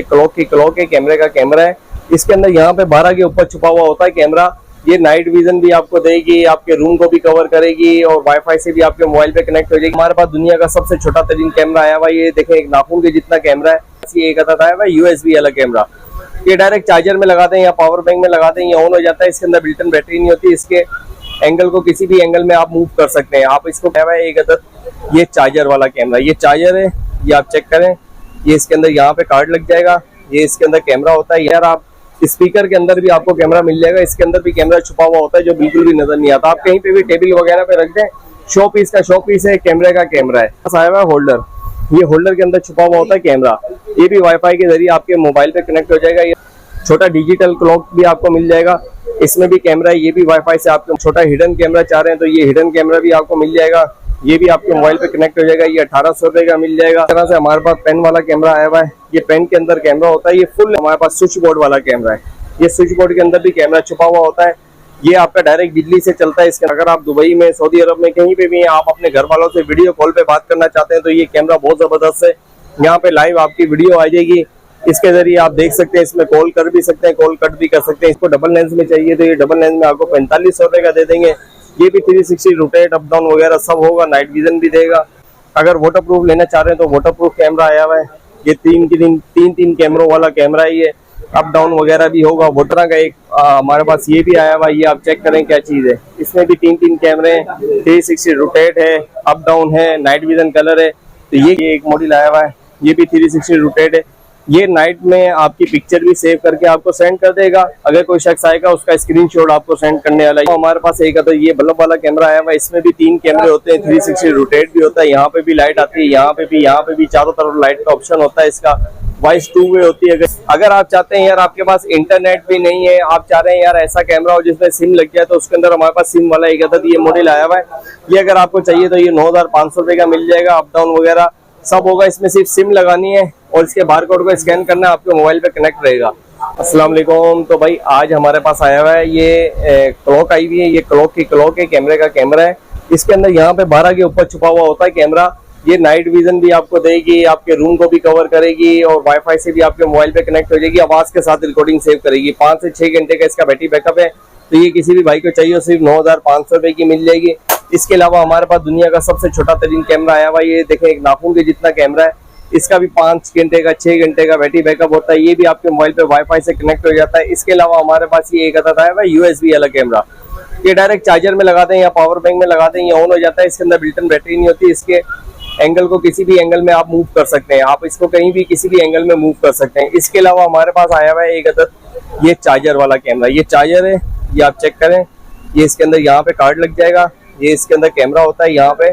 Clock के कैमरे का कैमरा है। इसके अंदर यहाँ पे 12 के ऊपर छुपा हुआ होता है कैमरा। ये नाइट विजन भी आपको देगी, आपके रूम को भी कवर करेगी और वाईफाई से भी आपके मोबाइल पे कनेक्ट हो जाएगी। हमारे पास दुनिया का सबसे छोटा तरीन कैमरा आया हुआ, ये देखें एक नाखून के जितना कैमरा है। ये एक आता है यूएसबी वाला कैमरा, ये डायरेक्ट चार्जर में लगाते हैं या पावर बैंक में लगाते हैं, ये ऑन हो जाता है। इसके अंदर बिल्ट इन बैटरी नहीं होती, इसके एंगल को किसी भी एंगल में आप मूव कर सकते हैं। आप इसको क्या है एक अदद ये चार्जर वाला कैमरा, ये चार्जर है, ये आप चेक करें। ये इसके अंदर यहाँ पे कार्ड लग जाएगा, ये इसके अंदर कैमरा होता है। यार आप स्पीकर के अंदर भी आपको कैमरा मिल जाएगा, इसके अंदर भी कैमरा छुपा हुआ होता है जो बिल्कुल भी नजर नहीं आता। आप कहीं पे भी टेबल वगैरह पे रख दें, शो पीस का शो पीस है, कैमरे का कैमरा है। आया हुआ होल्डर, ये होल्डर के अंदर छुपा हुआ होता है कैमरा, ये भी वाईफाई के जरिए आपके मोबाइल पे कनेक्ट हो जाएगा। ये छोटा डिजिटल क्लॉक भी आपको मिल जाएगा, इसमें भी कैमरा है, ये भी वाईफाई से आपको छोटा हिडन कैमरा चाह रहे हैं तो ये हिडन कैमरा भी आपको मिल जाएगा, ये भी आपके मोबाइल पे कनेक्ट हो जाएगा। ये 1800 रुपए का मिल जाएगा। इस तरह से हमारे पास पेन वाला कैमरा आया हुआ है, ये पेन के अंदर कैमरा होता है। ये फुल हमारे पास स्विच बोर्ड वाला कैमरा है, ये स्विच बोर्ड के अंदर भी कैमरा छुपा हुआ होता है। ये आपका डायरेक्ट बिजली से चलता है। इसके अगर आप दुबई में, सऊदी अरब में कहीं पे भी आप अपने घर वालों से वीडियो कॉल पे बात करना चाहते हैं तो ये कैमरा बहुत जबरदस्त है। यहाँ पे लाइव आपकी वीडियो आ जाएगी, इसके जरिए आप देख सकते हैं, इसमें कॉल कर भी सकते हैं, कॉल कट भी कर सकते हैं। इसको डबल लेंस में चाहिए तो ये डबल लेंस में आपको 4500 रुपए का दे देंगे। ये भी 360 रोटेट अप डाउन वगैरह सब होगा, नाइट विजन भी देगा। अगर वाटर प्रूफ लेना चाह रहे हैं तो वाटर प्रूफ कैमरा आया हुआ है, ये तीन कैमरों वाला कैमरा है। ये अप डाउन वगैरह भी होगा। वाटर का एक हमारे पास ये भी आया हुआ है, ये आप चेक करें क्या चीज है। इसमें भी तीन कैमरे हैं, 360 रोटेट है, अप डाउन है, नाइट विजन कलर है। तो ये एक मॉडल आया हुआ है, ये भी 360 रोटेट है। ये नाइट में आपकी पिक्चर भी सेव करके आपको सेंड कर देगा। अगर कोई शख्स आएगा उसका स्क्रीनशॉट आपको सेंड करने वाला है। तो हमारे पास एक तो ये बल्ब वाला कैमरा आया हुआ है, इसमें भी 3 कैमरे होते हैं, 360 रोटेट भी होता है। यहाँ पे भी लाइट आती है, यहाँ पे भी चारों तरफ लाइट का ऑप्शन होता है। इसका वॉइस 2 वे होती है। अगर आप चाहते हैं यार आपके पास इंटरनेट भी नहीं है, आप चाह रहे हैं यार ऐसा कैमरा हो जिसमें सिम लग जाए, तो उसके अंदर हमारे पास सिम वाला एक अदद ये मॉडल आया हुआ है। ये अगर आपको चाहिए तो ये 9500 रुपए का मिल जाएगा। अप डाउन वगैरह सब होगा, इसमें सिर्फ सिम लगानी है और इसके बारकोड को स्कैन करना है, आपके मोबाइल पे कनेक्ट रहेगा। अस्सलाम वालेकुम। तो भाई आज हमारे पास आया हुआ है ये क्लॉक आई हुई है, ये क्लॉक है, कैमरे का कैमरा है। इसके अंदर यहाँ पे 12 के ऊपर छुपा हुआ होता है कैमरा। ये नाइट विजन भी आपको देगी, आपके रूम को भी कवर करेगी और वाईफाई से भी आपके मोबाइल पे कनेक्ट हो जाएगी। आवाज के साथ रिकॉर्डिंग सेव करेगी। 5 से 6 घंटे का इसका बैटरी बैकअप है। तो ये किसी भी भाई को चाहिए सिर्फ 9500 रुपए की मिल जाएगी। इसके अलावा हमारे पास दुनिया का सबसे छोटा तरीन कैमरा आया हुआ है, ये देखें एक नाखून के जितना कैमरा है। इसका भी 5 घंटे का 6 घंटे का बैटरी बैकअप होता है। ये भी आपके मोबाइल पे वाईफाई से कनेक्ट हो जाता है। इसके अलावा हमारे पास ये एक आता है यूएसबी वाला कैमरा, ये डायरेक्ट चार्जर में लगाते हैं या पावर बैंक में लगाते हैं, ये ऑन हो जाता है। इसके अंदर बिल्ट इन बैटरी नहीं होती, इसके एंगल को किसी भी एंगल में आप मूव कर सकते हैं। आप इसको कहीं भी किसी भी एंगल में मूव कर सकते हैं। इसके अलावा हमारे पास आया हुआ है एक अदद ये चार्जर वाला कैमरा, ये चार्जर है, ये आप चेक करें। ये इसके अंदर यहाँ पे कार्ड लग जाएगा, ये इसके अंदर कैमरा होता है। यहाँ पे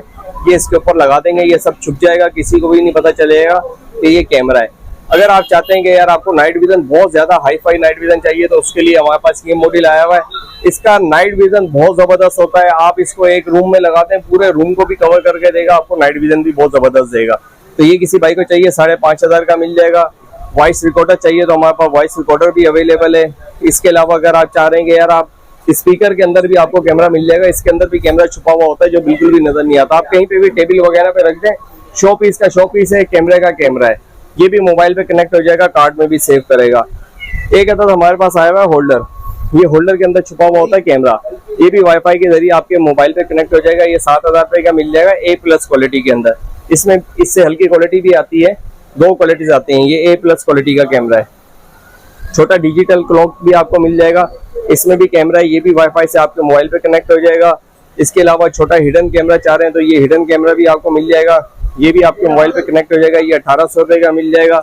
ये इसके ऊपर लगा देंगे, ये सब छुप जाएगा, किसी को भी नहीं पता चलेगा कि ये कैमरा है। अगर आप चाहते हैं कि यार आपको नाइट विजन बहुत ज्यादा हाई फाई नाइट विजन चाहिए तो उसके लिए हमारे पास ये मॉडल आया हुआ है। इसका नाइट विजन बहुत जबरदस्त होता है। आप इसको एक रूम में लगाते हैं, पूरे रूम को भी कवर करके देगा, आपको नाइट विजन भी बहुत जबरदस्त देगा। तो ये किसी भाई को चाहिए 5500 का मिल जाएगा। वॉइस रिकॉर्डर चाहिए तो हमारे पास वॉइस रिकॉर्डर भी अवेलेबल है। इसके अलावा अगर आप चाह रहे हैं कि यार आप स्पीकर के अंदर भी आपको कैमरा मिल जाएगा, इसके अंदर भी कैमरा छुपा हुआ होता है जो बिल्कुल भी नजर नहीं आता। आप कहीं पे भी टेबल वगैरह पे रख दें, शो पीस का शो पीस है, कैमरे का कैमरा है। ये भी मोबाइल पे कनेक्ट हो जाएगा, कार्ड में भी सेव करेगा। एक अदद हमारे पास आया हुआ है होल्डर, ये होल्डर के अंदर छुपा हुआ होता है कैमरा, ये भी वाईफाई के जरिए आपके मोबाइल पे कनेक्ट हो जाएगा। ये 7000 रुपए का मिल जाएगा A+ क्वालिटी के अंदर। इसमें इससे हल्की क्वालिटी भी आती है, 2 क्वालिटीज आती हैं। ये A+ क्वालिटी का कैमरा है। छोटा डिजिटल क्लॉक भी आपको मिल जाएगा, इसमें भी कैमरा है, ये भी वाईफाई से आपके मोबाइल पे कनेक्ट हो जाएगा। इसके अलावा छोटा हिडन कैमरा चाह रहे हैं तो ये हिडन कैमरा भी आपको मिल जाएगा, ये भी आपके मोबाइल पे कनेक्ट हो जाएगा। ये 1800 रुपए का मिल जाएगा।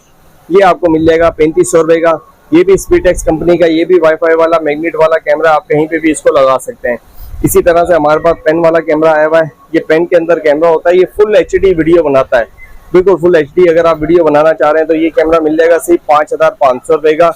ये आपको मिल जाएगा 3500 रुपए का। ये भी स्पीटेक्स कंपनी का, ये भी वाईफाई वाला मैग्नेट वाला कैमरा, आप कहीं पे भी इसको लगा सकते हैं। इसी तरह से हमारे पास पेन वाला कैमरा आया हुआ है, ये पेन के अंदर कैमरा होता है, ये फुल HD वीडियो बनाता है, बिल्कुल फुल HD। अगर आप वीडियो बनाना चाह रहे हैं तो ये कैमरा मिल जाएगा सिर्फ 5500 रुपए का।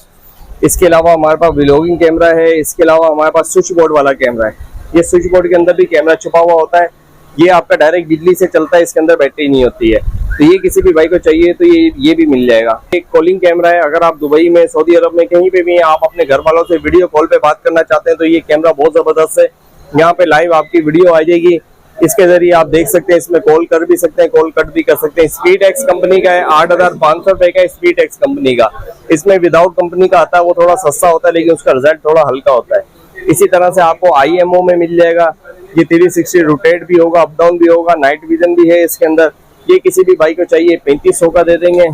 इसके अलावा हमारे पास व्लॉगिंग कैमरा है। इसके अलावा हमारे पास स्विच बोर्ड वाला कैमरा है, ये स्विच बोर्ड के अंदर भी कैमरा छुपा हुआ होता है। ये आपका डायरेक्ट बिजली से चलता है, इसके अंदर बैटरी नहीं होती है। तो ये किसी भी भाई को चाहिए तो ये भी मिल जाएगा। एक कॉलिंग कैमरा है, अगर आप दुबई में, सऊदी अरब में कहीं पे भी आप अपने घर वालों से वीडियो कॉल पे बात करना चाहते हैं तो ये कैमरा बहुत जबरदस्त है। यहाँ पे लाइव आपकी वीडियो आ जाएगी, इसके जरिए आप देख सकते हैं, इसमें कॉल कर भी सकते हैं, कॉल कट भी कर सकते हैं। स्पीड एक्स कंपनी का है, 8,500 रुपए का स्पीड एक्स कंपनी का। इसमें विदाउट कंपनी का आता है, वो थोड़ा सस्ता होता है लेकिन उसका रिजल्ट थोड़ा हल्का होता है। इसी तरह से आपको IMO में मिल जाएगा, ये 360 रोटेट भी होगा, अप डाउन भी होगा, नाइट विजन भी है इसके अंदर। ये किसी भी बाइक को चाहिए 3500 का दे देंगे।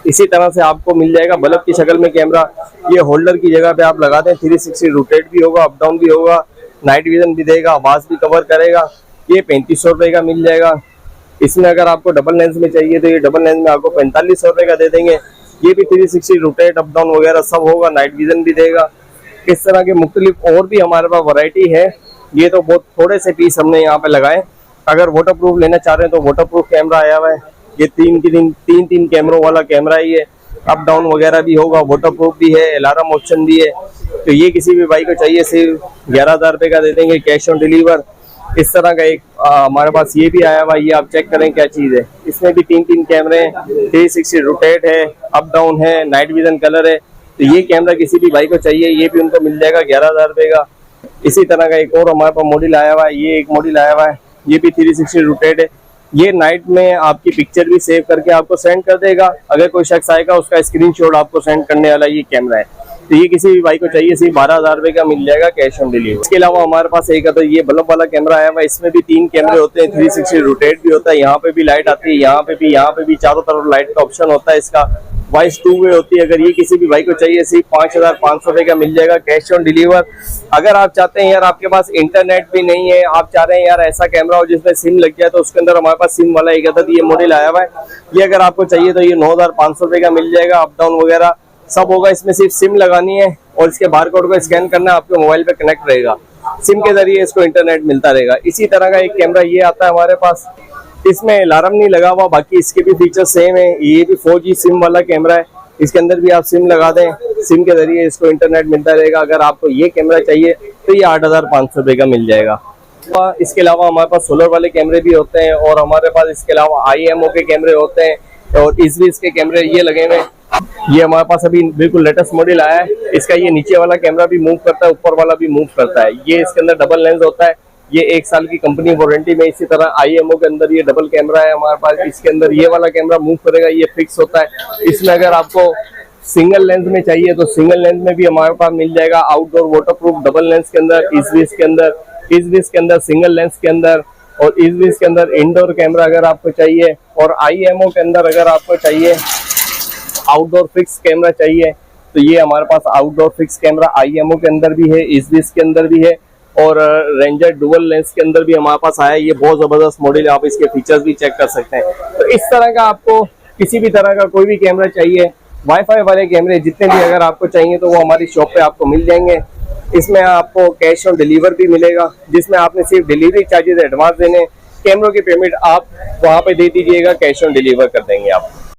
इसी तरह से आपको मिल जाएगा बल्ब की शक्ल में कैमरा, ये होल्डर की जगह पे आप लगा दें, 360 रोटेट भी होगा, अप डाउन भी होगा, नाइट विजन भी देगा, आवाज भी कवर करेगा। ये 3500 रुपए का मिल जाएगा। इसमें अगर आपको डबल लेंस में चाहिए तो ये डबल लेंस में आपको 4500 रुपए का दे देंगे। ये भी 360 रोटेट, अप डाउन वगैरह सब होगा, नाइट विजन भी देगा। इस तरह के मुख्तलिफ और भी हमारे पास वैरायटी है। ये तो बहुत थोड़े से पीस हमने यहाँ पे लगाए। अगर वाटर प्रूफ लेना चाह रहे हैं तो वाटर प्रूफ कैमरा आया हुआ है। ये तीन कैमरों वाला कैमरा है। ये अप डाउन वगैरह भी होगा, वाटर प्रूफ भी है, अलार्म ऑप्शन भी है। तो ये किसी भी बाइक को चाहिए सिर्फ 11,000 रुपए का दे देंगे, कैश ऑन डिलीवर। इस तरह का एक हमारे पास ये भी आया हुआ, ये आप चेक करें क्या चीज है। इसमें भी तीन कैमरे हैं, 360 रोटेट है, अप डाउन है, नाइट विजन कलर है। तो ये कैमरा किसी भी बाइक को चाहिए, ये भी उनको मिल जाएगा 11,000 रुपए का। इसी तरह का एक और हमारे पास मॉडल आया हुआ है, ये एक मॉडल आया हुआ है, ये भी 360 रोटेट है। ये नाइट में आपकी पिक्चर भी सेव करके आपको सेंड कर देगा। अगर कोई शख्स आएगा उसका स्क्रीनशॉट आपको सेंड करने वाला ये कैमरा है। तो ये किसी भी बाइक को चाहिए सिर्फ 12,000 रुपए का मिल जाएगा, कैश ऑन डिलीवरी। इसके अलावा हमारे पास एक तो ये बल्ब वाला कैमरा आया हुआ है। इसमें भी 3 कैमरे होते हैं, 360 रोटेट भी होता है, यहाँ पे भी लाइट आती है, यहाँ पे भी चारों तरफ लाइट का ऑप्शन होता है। इसका वॉइस 2 वे होती है। अगर ये किसी भी बाइक को चाहिए सिर्फ 5,500 रुपए का मिल जाएगा, कैश ऑन डिलीवर। अगर आप चाहते हैं यार आपके पास इंटरनेट भी नहीं है, आप चाह रहे हैं यार ऐसा कैमरा हो जिसमें सिम लग जाए, तो उसके अंदर हमारे पास सिम वाला एक अदद ये मॉडल आया हुआ है। ये अगर आपको चाहिए तो ये 9,500 रुपए का मिल जाएगा, अप डाउन वगैरह सब होगा। इसमें सिर्फ सिम लगानी है और इसके बारकोड को स्कैन करना है, आपके मोबाइल पे कनेक्ट रहेगा। सिम के जरिए इसको इंटरनेट मिलता रहेगा। इसी तरह का एक कैमरा ये आता है हमारे पास, इसमें अलार्म नहीं लगा हुआ, बाकी इसके भी फीचर सेम है। ये भी 4G सिम वाला कैमरा है। इसके अंदर भी आप सिम लगा दें, सिम के जरिए इसको इंटरनेट मिलता रहेगा। अगर आपको ये कैमरा चाहिए तो ये 8,500 रुपए का मिल जाएगा। इसके अलावा हमारे पास सोलर वाले कैमरे भी होते हैं और हमारे पास इसके अलावा IMO के कैमरे होते हैं और इस के कैमरे ये लगे हुए। ये हमारे पास अभी बिल्कुल लेटेस्ट मॉडल आया है। इसका ये नीचे वाला कैमरा भी मूव करता है, ऊपर वाला भी मूव करता है। ये इसके अंदर डबल लेंस होता है। ये 1 साल की कंपनी वारंटी में। इसी तरह IMO के अंदर ये डबल कैमरा है हमारे पास। इसके अंदर ये वाला कैमरा मूव करेगा, ये फिक्स होता है। इसमें अगर आपको सिंगल लेंस में चाहिए तो सिंगल लेंस में भी हमारे पास मिल जाएगा, आउटडोर वाटरप्रूफ डबल लेंस के अंदर, इस के अंदर सिंगल लेंस के अंदर और इस के अंदर इंडोर कैमरा अगर आपको चाहिए। और IMO के अंदर अगर आपको चाहिए आउटडोर फिक्स कैमरा चाहिए तो ये हमारे पास आउटडोर फिक्स कैमरा IMO के अंदर भी है, इस के अंदर भी है और रेंजर डुअल लेंस के अंदर भी हमारे पास आया है। ये बहुत जबरदस्त मॉडल है, आप इसके फीचर्स भी चेक कर सकते हैं। तो इस तरह का आपको किसी भी तरह का कोई भी कैमरा चाहिए, वाईफाई वाले कैमरे जितने भी अगर आपको चाहिए तो वो हमारी शॉप पे आपको मिल जाएंगे। इसमें आपको कैश ऑन डिलीवर भी मिलेगा, जिसमें आपने सिर्फ डिलीवरी चार्जेस एडवांस देने, कैमरों की पेमेंट आप वहाँ पे दे दीजिएगा, कैश ऑन डिलीवर कर देंगे आप।